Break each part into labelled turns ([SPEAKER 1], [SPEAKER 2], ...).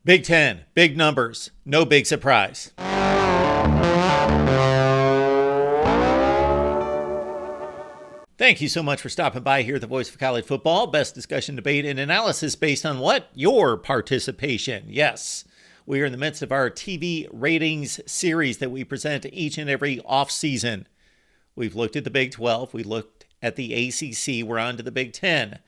[SPEAKER 1] Big Ten, big numbers, no big surprise. Thank you so much for stopping by here at the Voice of College Football. Best discussion, debate, and analysis based on what? Your participation. Yes, we are in the midst of our TV ratings series that we present each and every offseason. We've looked at the Big 12. We looked at the ACC. We're on to the Big 10.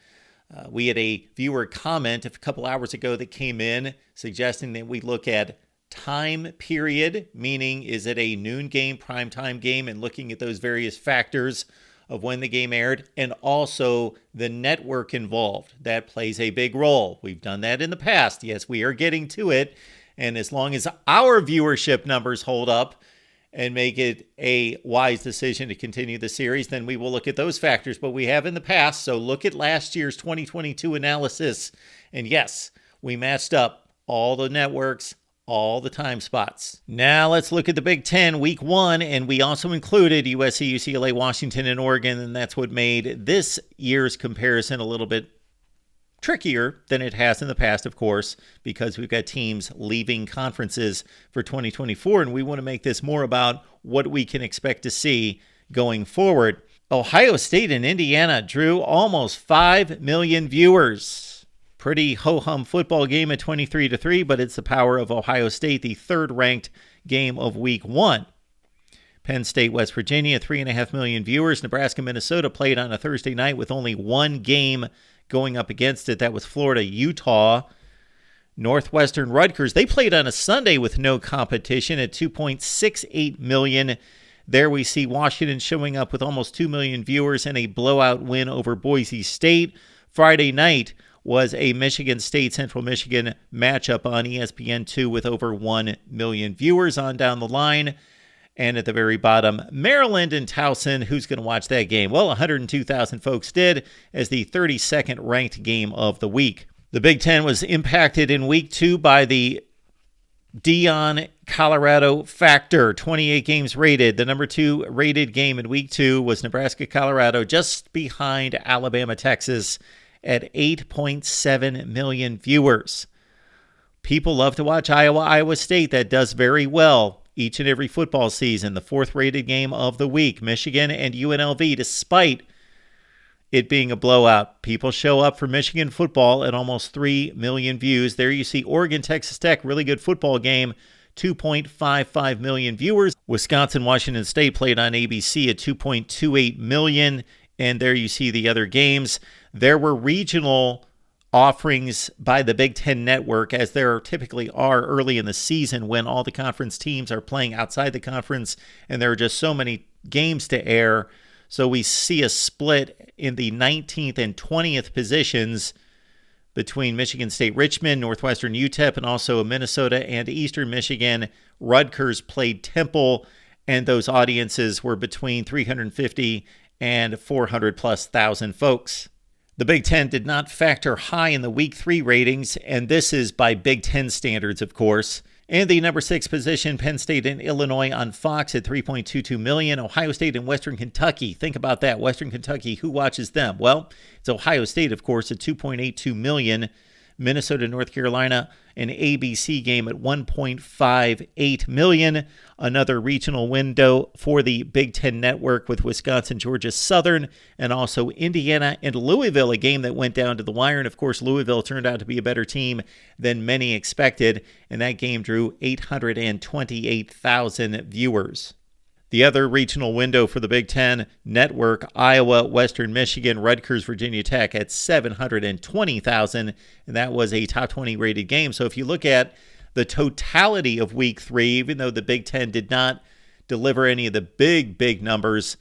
[SPEAKER 1] We had a viewer comment a couple hours ago that came in suggesting that we look at time period, meaning is it a noon game, primetime game, and looking at those various factors of when the game aired, and also the network involved. That plays a big role. We've done that in the past. Yes, we are getting to it. And as long as our viewership numbers hold up and make it a wise decision to continue the series, then we will look at those factors. But we have in the past, so look at last year's 2022 analysis. And yes, we matched up all the networks, all the time spots. Now let's look at the Big Ten Week 1, and we also included USC, UCLA, Washington, and Oregon, and that's what made this year's comparison a little bit trickier than it has in the past, of course, because we've got teams leaving conferences for 2024, and we want to make this more about what we can expect to see going forward. Ohio State and Indiana drew almost 5 million viewers. Pretty ho-hum football game at 23-3, but it's the power of Ohio State, the third-ranked game of Week 1. Penn State, West Virginia, 3.5 million viewers. Nebraska, Minnesota played on a Thursday night with only one game going up against it. That was Florida, Utah. Northwestern, Rutgers, they played on a Sunday with no competition at 2.68 million. There we see Washington showing up with almost 2 million viewers and a blowout win over Boise State. Friday night was a Michigan State, Central Michigan matchup on ESPN2 with over 1 million viewers on down the line. And at the very bottom, Maryland and Towson. Who's going to watch that game? Well, 102,000 folks did as the 32nd ranked game of the week. The Big Ten was impacted in Week 2 by the Deion Colorado factor. 28 games rated. The number 2 rated game in Week 2 was Nebraska-Colorado, just behind Alabama-Texas at 8.7 million viewers. People love to watch Iowa State. That does very well each and every football season. The 4th rated game of the week, Michigan and UNLV, despite it being a blowout. People show up for Michigan football at almost 3 million views. There you see Oregon, Texas Tech, really good football game, 2.55 million viewers. Wisconsin, Washington State played on ABC at 2.28 million. And there you see the other games. There were regional offerings by the Big Ten Network, as there typically are early in the season when all the conference teams are playing outside the conference and there are just so many games to air. So we see a split in the 19th and 20th positions between Michigan State, Richmond, Northwestern, UTEP, and also Minnesota and Eastern Michigan. Rutgers played Temple, and those audiences were between 350 and 400+ thousand folks. The Big Ten did not factor high in the Week 3 ratings, and this is by Big Ten standards, of course. And the number 6 position, Penn State and Illinois on Fox at 3.22 million. Ohio State and Western Kentucky. Think about that. Western Kentucky, who watches them? Well, it's Ohio State, of course, at 2.82 million. Minnesota, North Carolina, an ABC game at 1.58 million. Another regional window for the Big Ten Network with Wisconsin, Georgia Southern, and also Indiana and Louisville, a game that went down to the wire. And of course, Louisville turned out to be a better team than many expected, and that game drew 828,000 viewers. The other regional window for the Big Ten Network, Iowa, Western Michigan, Rutgers, Virginia Tech at 720,000, and that was a top 20 rated game. So if you look at the totality of Week 3, even though the Big Ten did not deliver any of the big numbers,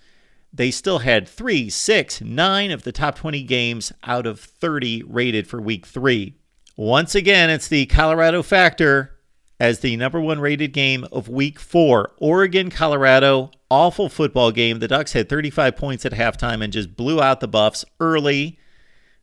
[SPEAKER 1] they still had 3, 6, 9 of the top 20 games out of 30 rated for Week 3. Once again, it's the Colorado factor as the number 1 rated game of Week 4. Oregon, Colorado, awful football game. The Ducks had 35 points at halftime and just blew out the Buffs early.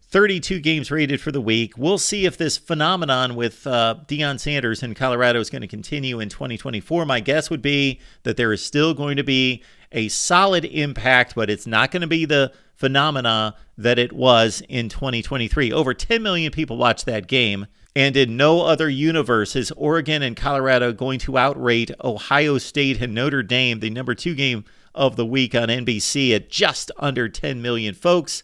[SPEAKER 1] 32 games rated for the week. We'll see if this phenomenon with Deion Sanders in Colorado is going to continue in 2024. My guess would be that there is still going to be a solid impact, but it's not going to be the phenomena that it was in 2023. Over 10 million people watched that game. And in no other universe is Oregon and Colorado going to outrate Ohio State and Notre Dame, the number 2 game of the week on NBC, at just under 10 million folks.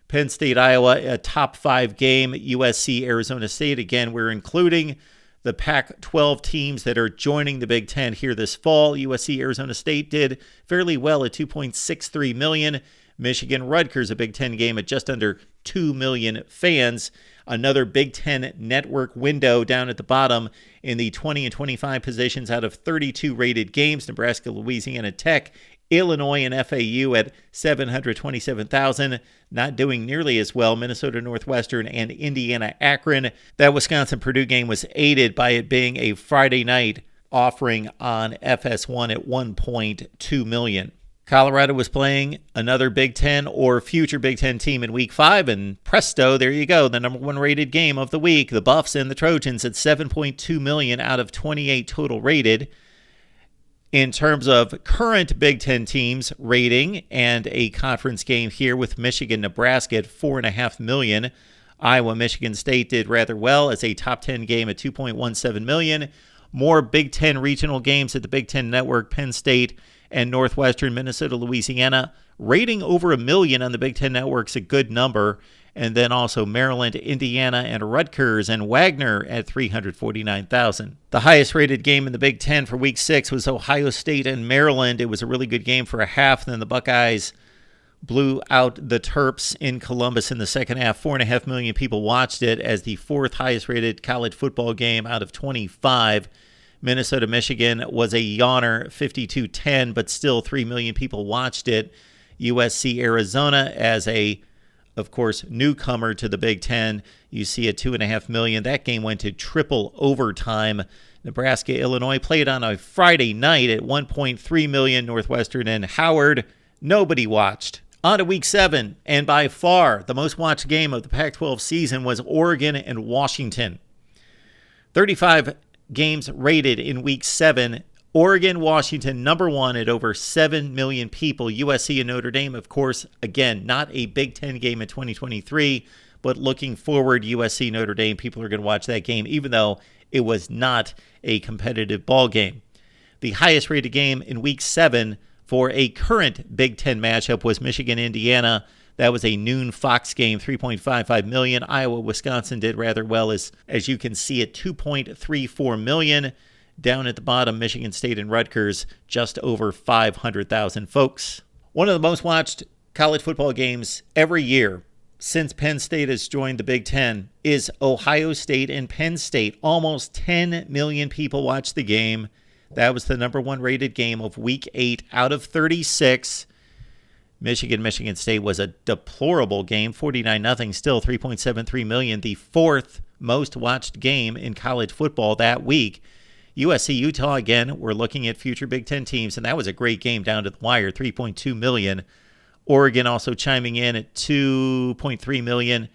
[SPEAKER 1] Penn State, Iowa, a top 5 game. USC, Arizona State. Again, we're including the Pac-12 teams that are joining the Big Ten here this fall. USC, Arizona State did fairly well at 2.63 million. Michigan, Rutgers, a Big Ten game at just under 2 million fans. Another Big Ten network window down at the bottom in the 20 and 25 positions out of 32 rated games. Nebraska, Louisiana Tech, Illinois, and FAU at 727,000. Not doing nearly as well. Minnesota Northwestern and Indiana Akron. That Wisconsin-Purdue game was aided by it being a Friday night offering on FS1 at 1.2 million. Colorado was playing another Big Ten or future Big Ten team in Week 5, and presto, there you go, the number 1 rated game of the week, the Buffs and the Trojans at 7.2 million out of 28 total rated. In terms of current Big Ten teams rating and a conference game here with Michigan, Nebraska at 4.5 million. Iowa, Michigan State did rather well as a top 10 game at 2.17 million. More Big Ten regional games at the Big Ten Network, Penn State and Northwestern, Minnesota, Louisiana, rating over 1 million on the Big Ten Network's a good number. And then also Maryland, Indiana, and Rutgers and Wagner at 349,000. The highest rated game in the Big Ten for Week 6 was Ohio State and Maryland. It was a really good game for a half. Then the Buckeyes blew out the Terps in Columbus in the second half. 4.5 million people watched it as the 4th highest rated college football game out of 25. Minnesota, Michigan was a yawner, 52-10, but still 3 million people watched it. USC, Arizona as a, of course, newcomer to the Big Ten. You see at 2.5 million. That game went to triple overtime. Nebraska, Illinois played on a Friday night at 1.3 million. Northwestern and Howard, nobody watched. On to Week 7, and by far the most watched game of the Pac-12 season was Oregon and Washington. 35 games rated in Week 7. Oregon, Washington, number 1 at over 7 million people. USC and Notre Dame, of course, again, not a Big Ten game in 2023, but looking forward, USC, Notre Dame, people are going to watch that game, even though it was not a competitive ball game. The highest rated game in Week 7 for a current Big Ten matchup was Michigan, Indiana. That was a noon Fox game, 3.55 million. Iowa, Wisconsin did rather well, as you can see, at 2.34 million. Down at the bottom, Michigan State and Rutgers, just over 500,000 folks. One of the most watched college football games every year since Penn State has joined the Big Ten is Ohio State and Penn State. Almost 10 million people watched the game. That was the number 1 rated game of Week 8 out of 36. Michigan State was a deplorable game, 49-0, still 3.73 million, the 4th most watched game in college football that week. USC, Utah, again, we're looking at future Big Ten teams, and that was a great game down to the wire, 3.2 million. Oregon also chiming in at 2.3 million.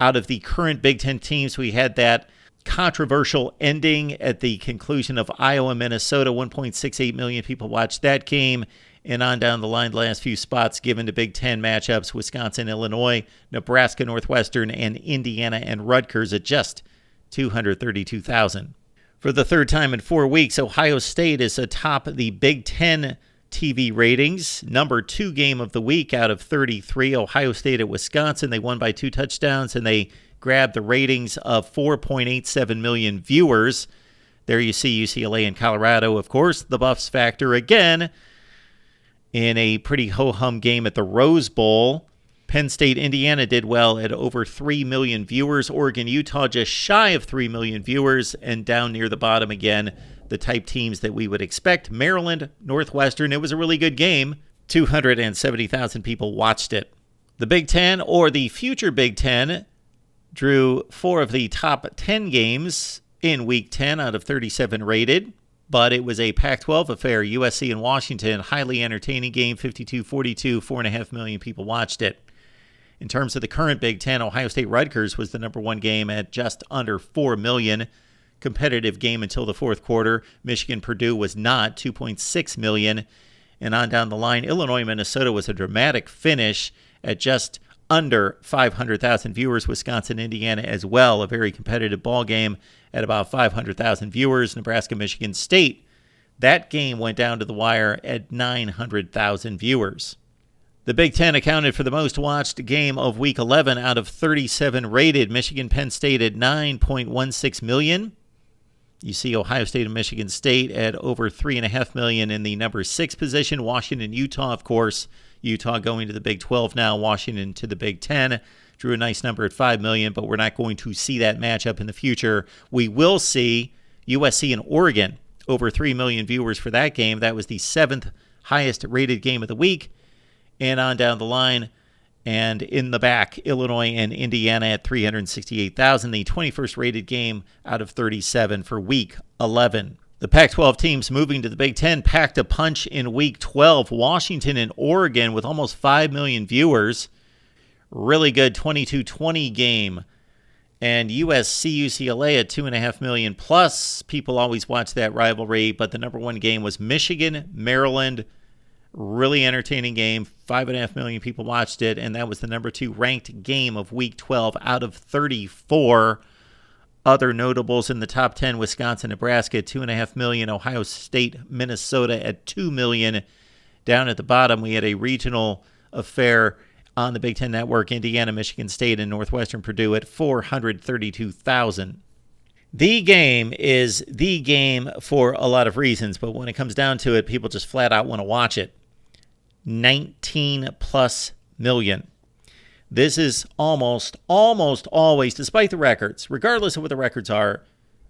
[SPEAKER 1] Out of the current Big Ten teams, we had that controversial ending at the conclusion of Iowa, Minnesota. 1.68 million people watched that game. And on down the line, the last few spots given to Big Ten matchups, Wisconsin, Illinois, Nebraska, Northwestern, and Indiana and Rutgers at just 232,000. For the 3rd time in 4 weeks, Ohio State is atop the Big Ten TV ratings. Number 2 game of the week out of 33. Ohio State at Wisconsin. They won by 2 touchdowns, and they grabbed the ratings of 4.87 million viewers. There you see UCLA and Colorado. Of course, the Buffs factor again in a pretty ho-hum game at the Rose Bowl. Penn State, Indiana did well at over 3 million viewers. Oregon, Utah just shy of 3 million viewers. And down near the bottom again, the type teams that we would expect. Maryland, Northwestern, it was a really good game. 270,000 people watched it. The Big Ten, or the future Big Ten, drew 4 of the top 10 games in Week 10 out of 37 rated. But it was a Pac-12 affair. USC and Washington, highly entertaining game, 52-42, 4.5 million people watched it. In terms of the current Big Ten, Ohio State Rutgers was the number 1 game at just under 4 million. Competitive game until the 4th quarter. Michigan Purdue was not, 2.6 million. And on down the line, Illinois Minnesota was a dramatic finish at just under 500,000 viewers. Wisconsin, Indiana as well, a very competitive ball game at about 500,000 viewers. Nebraska, Michigan State, that game went down to the wire at 900,000 viewers. The Big Ten accounted for the most watched game of Week 11 out of 37 rated. Michigan, Penn State at 9.16 million. You see Ohio State and Michigan State at over 3.5 million in the number 6 position. Washington, Utah, of course. Utah going to the Big 12 now. Washington to the Big 10. Drew a nice number at 5 million, but we're not going to see that matchup in the future. We will see USC and Oregon, over 3 million viewers for that game. That was the 7th highest rated game of the week. And on down the line, and in the back, Illinois and Indiana at 368,000, the 21st rated game out of 37 for Week 11. The Pac-12 teams moving to the Big Ten packed a punch in Week 12. Washington and Oregon with almost 5 million viewers. Really good 22-20 game. And USC-UCLA at 2.5 million plus. People always watch that rivalry, but the number one game was Michigan-Maryland. Really entertaining game. 5.5 million people watched it, and that was the number 2 ranked game of Week 12 out of 34. Other notables in the top 10, Wisconsin, Nebraska at 2.5 million. Ohio State, Minnesota at 2 million. Down at the bottom, we had a regional affair on the Big Ten Network. Indiana, Michigan State, and Northwestern Purdue at 432,000. The game is the game for a lot of reasons, but when it comes down to it, people just flat out want to watch it. 19 plus million. This is almost always, despite the records, regardless of what the records are,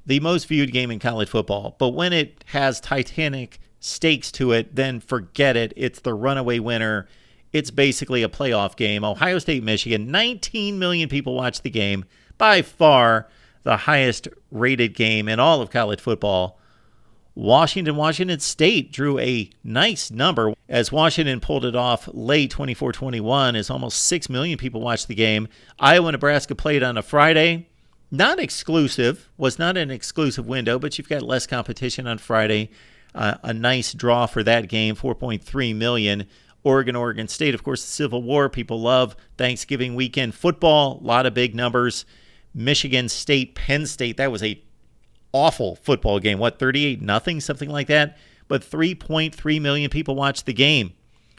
[SPEAKER 1] the most viewed game in college football. But when it has titanic stakes to it, then forget it. It's the runaway winner. It's basically a playoff game. Ohio State, Michigan, 19 million people watched the game. By far the highest rated game in all of college football. Washington State drew a nice number as Washington pulled it off late 24-21 as almost 6 million people watched the game. Iowa-Nebraska played on a Friday. Not exclusive, was not an exclusive window, but you've got less competition on Friday. A nice draw for that game, 4.3 million. Oregon State, of course, the Civil War. People love Thanksgiving weekend football. A lot of big numbers. Michigan State, Penn State, that was a awful football game. 38-0, something like that? But 3.3 million people watched the game.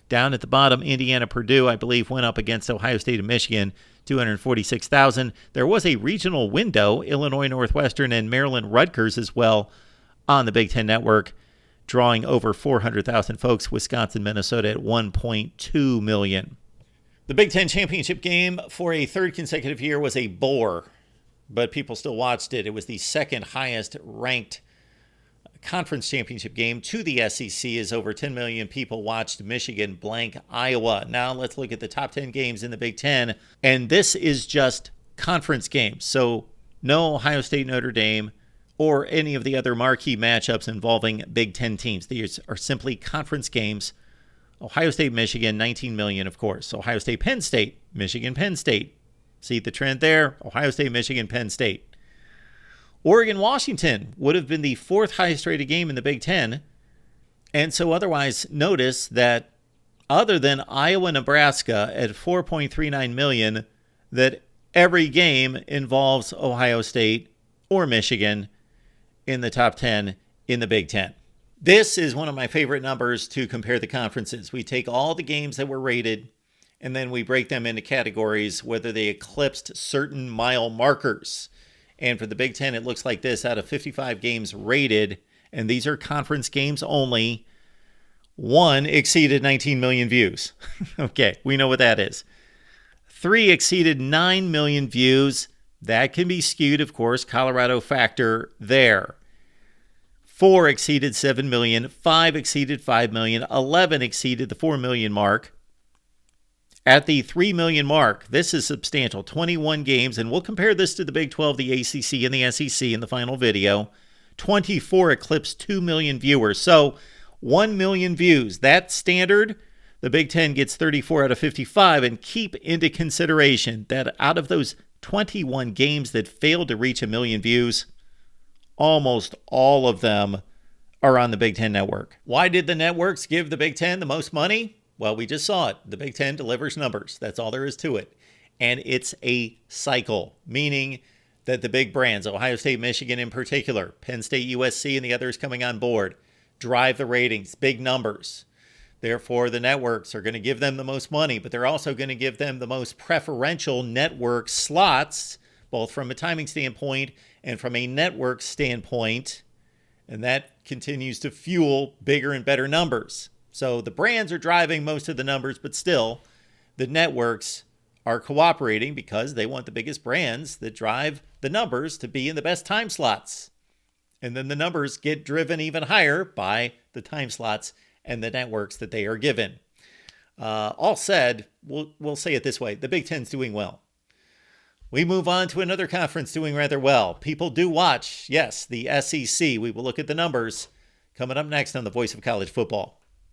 [SPEAKER 1] Down at the bottom, Indiana, Purdue, I believe, went up against Ohio State and Michigan, 246,000. There was a regional window, Illinois, Northwestern, and Maryland, Rutgers as well on the Big Ten Network, drawing over 400,000 folks. Wisconsin, Minnesota at 1.2 million. The Big Ten championship game for a third consecutive year was a bore, but people still watched it. It was the second highest ranked conference championship game to the SEC as over 10 million people watched Michigan blank Iowa. Now let's look at the top 10 games in the Big Ten. And this is just conference games. So no Ohio State, Notre Dame, or any of the other marquee matchups involving Big Ten teams. These are simply conference games. Ohio State, Michigan, 19 million, of course. Ohio State, Penn State, Michigan, Penn State. See the trend there? Ohio State, Michigan, Penn State. Oregon, Washington would have been the fourth highest rated game in the Big Ten. And so otherwise, notice that other than Iowa, Nebraska at 4.39 million, that every game involves Ohio State or Michigan in the top 10 in the Big Ten. This is one of my favorite numbers to compare the conferences. We take all the games that were rated, and then we break them into categories, whether they eclipsed certain mile markers. And for the Big Ten, it looks like this. Out of 55 games rated, and these are conference games only, one exceeded 19 million views. Okay, we know what that is. 3 exceeded 9 million views. That can be skewed, of course. Colorado factor there. 4 exceeded 7 million. 5 exceeded 5 million. 11 exceeded the 4 million mark. At the 3 million mark, this is substantial, 21 games, and we'll compare this to the Big 12, the ACC, and the SEC in the final video. 24 eclipsed 2 million viewers, so 1 million views. That standard, the Big 10 gets 34 out of 55, and keep into consideration that out of those 21 games that failed to reach 1 million views, almost all of them are on the Big Ten Network. Why did the networks give the Big Ten the most money? Well, we just saw it. The Big Ten delivers numbers. That's all there is to it. And it's a cycle, meaning that the big brands, Ohio State, Michigan in particular, Penn State, USC, and the others coming on board, drive the ratings, big numbers. Therefore, the networks are going to give them the most money, but they're also going to give them the most preferential network slots, both from a timing standpoint and from a network standpoint. And that continues to fuel bigger and better numbers. So the brands are driving most of the numbers, but still, the networks are cooperating because they want the biggest brands that drive the numbers to be in the best time slots. And then the numbers get driven even higher by the time slots and the networks that they are given. All said, we'll say it this way. The Big Ten's doing well. We move on to another conference doing rather well. People do watch, yes, the SEC. We will look at the numbers coming up next on the Voice of College Football.